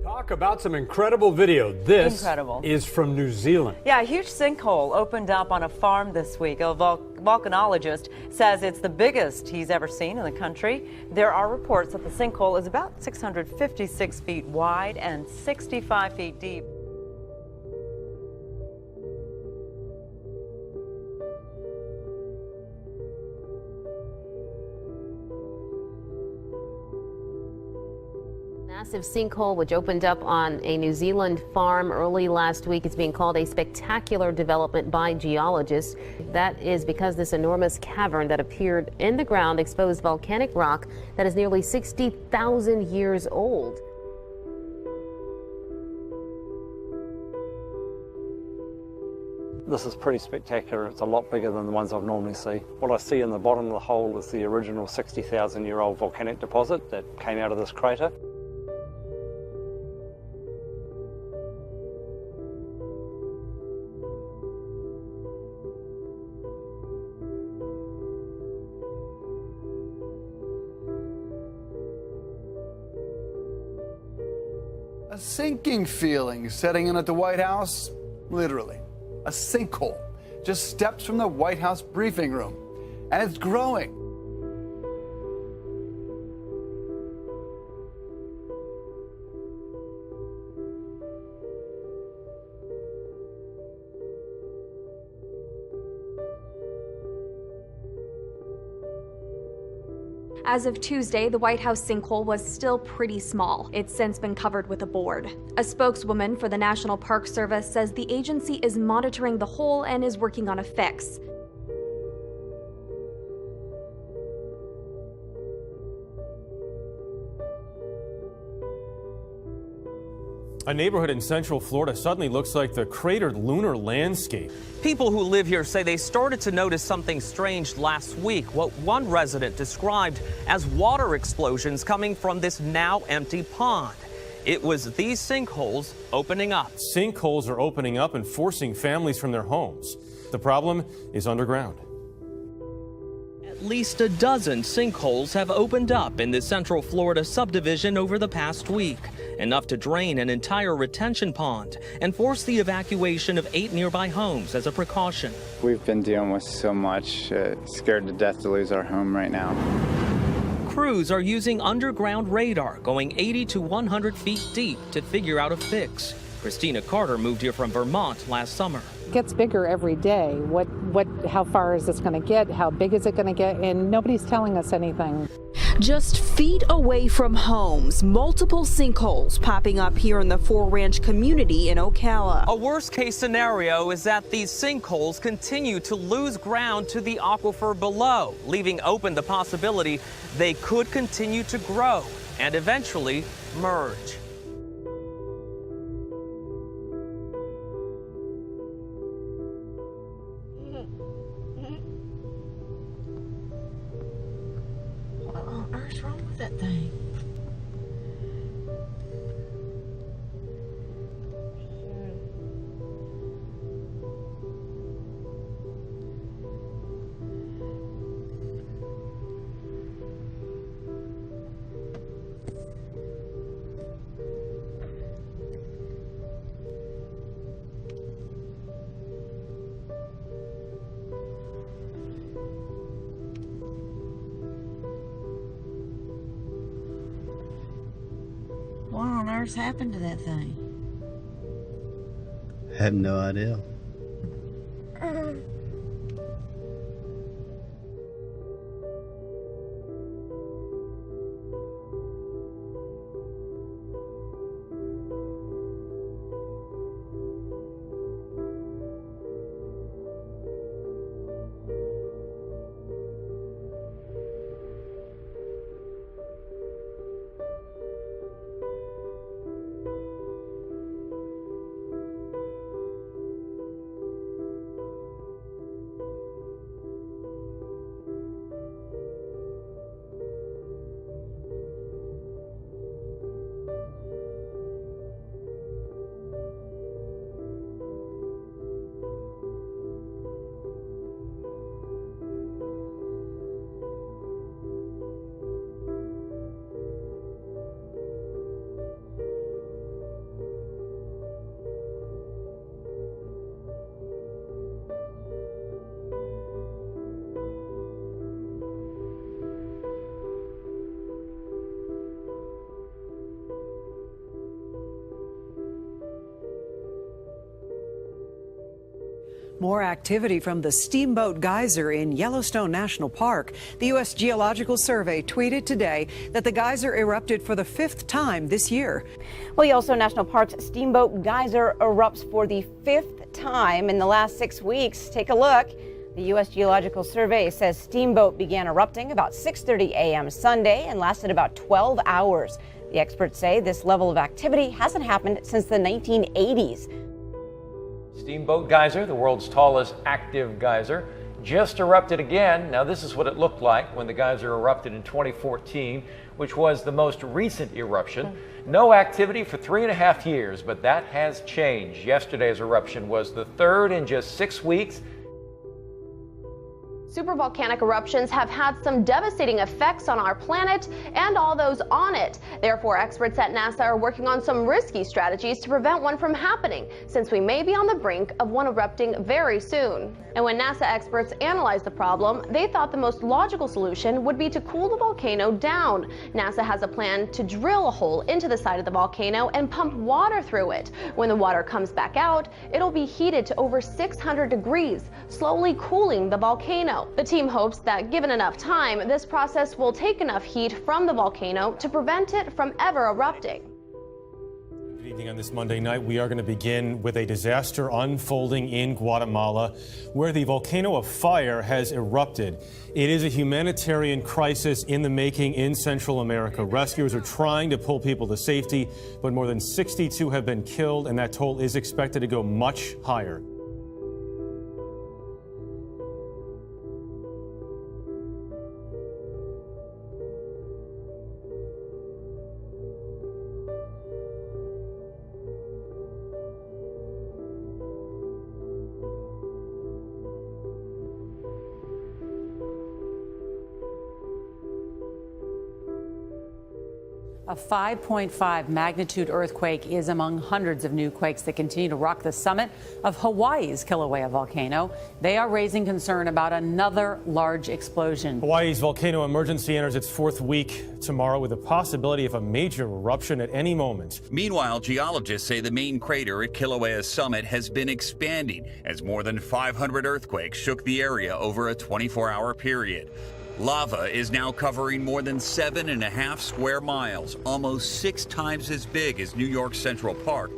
Talk about some incredible video. This is from New Zealand. Yeah, a huge sinkhole opened up on a farm this week. A volcanologist says it's the biggest he's ever seen in the country. There are reports that the sinkhole is about 656 feet wide and 65 feet deep. Massive sinkhole which opened up on a New Zealand farm early last week. It's being called a spectacular development by geologists. That is because this enormous cavern that appeared in the ground exposed volcanic rock that is nearly 60,000 years old. This is pretty spectacular. It's a lot bigger than the ones I've normally seen. What I see in the bottom of the hole is the original 60,000-year-old volcanic deposit that came out of this crater. A sinking feeling setting in at the White House, literally. A sinkhole just steps from the White House briefing room, and it's growing. As of Tuesday, the White House sinkhole was still pretty small. It's since been covered with a board. A spokeswoman for the National Park Service says the agency is monitoring the hole and is working on a fix. A neighborhood in Central Florida suddenly looks like the cratered lunar landscape. People who live here say they started to notice something strange last week, what one resident described as water explosions coming from this now empty pond. It was these sinkholes opening up. Sinkholes are opening up and forcing families from their homes. The problem is underground. At least a dozen sinkholes have opened up in the Central Florida subdivision over the past week, enough to drain an entire retention pond and force the evacuation of 8 nearby homes as a precaution. We've been dealing with so much, scared to death to lose our home right now. Crews are using underground radar going 80 to 100 feet deep to figure out a fix. Christina Carter moved here from Vermont last summer. It gets bigger every day. How far is this going to get? How big is it going to get? And nobody's telling us anything. Just feet away from homes, multiple sinkholes popping up here in the Four Ranch community in Ocala. A worst-case scenario is that these sinkholes continue to lose ground to the aquifer below, leaving open the possibility they could continue to grow and eventually merge. What on earth's wrong with that thing? earth happened to that thing? I have no idea. More activity from the Steamboat Geyser in Yellowstone National Park. The U.S. Geological Survey tweeted today that the geyser erupted for the 5th time this year. Well, Yellowstone National Park's Steamboat Geyser erupts for the 5th time in the last 6 weeks. Take a look. The U.S. Geological Survey says Steamboat began erupting about 6:30 a.m. Sunday and lasted about 12 hours. The experts say this level of activity hasn't happened since the 1980s. Steamboat Geyser, the world's tallest active geyser, just erupted again. Now, this is what it looked like when the geyser erupted in 2014, which was the most recent eruption. No activity for 3.5 years, but that has changed. Yesterday's eruption was the 3rd in just 6 weeks. Supervolcanic eruptions have had some devastating effects on our planet and all those on it. Therefore, experts at NASA are working on some risky strategies to prevent one from happening, since we may be on the brink of one erupting very soon. And when NASA experts analyzed the problem, they thought the most logical solution would be to cool the volcano down. NASA has a plan to drill a hole into the side of the volcano and pump water through it. When the water comes back out, it'll be heated to over 600 degrees, slowly cooling the volcano. The team hopes that given enough time, this process will take enough heat from the volcano to prevent it from ever erupting. Good evening. On this Monday night, we are going to begin with a disaster unfolding in Guatemala, where the volcano of fire has erupted. It is a humanitarian crisis in the making in Central America. Rescuers are trying to pull people to safety, but more than 62 have been killed, and that toll is expected to go much higher. A 5.5 magnitude earthquake is among hundreds of new quakes that continue to rock the summit of Hawaii's Kilauea volcano. They are raising concern about another large explosion. Hawaii's volcano emergency enters its 4th week tomorrow with the possibility of a major eruption at any moment. Meanwhile, geologists say the main crater at Kilauea's summit has been expanding as more than 500 earthquakes shook the area over a 24-hour period. Lava is now covering more than 7.5 square miles, almost 6 times as big as New York Central Park.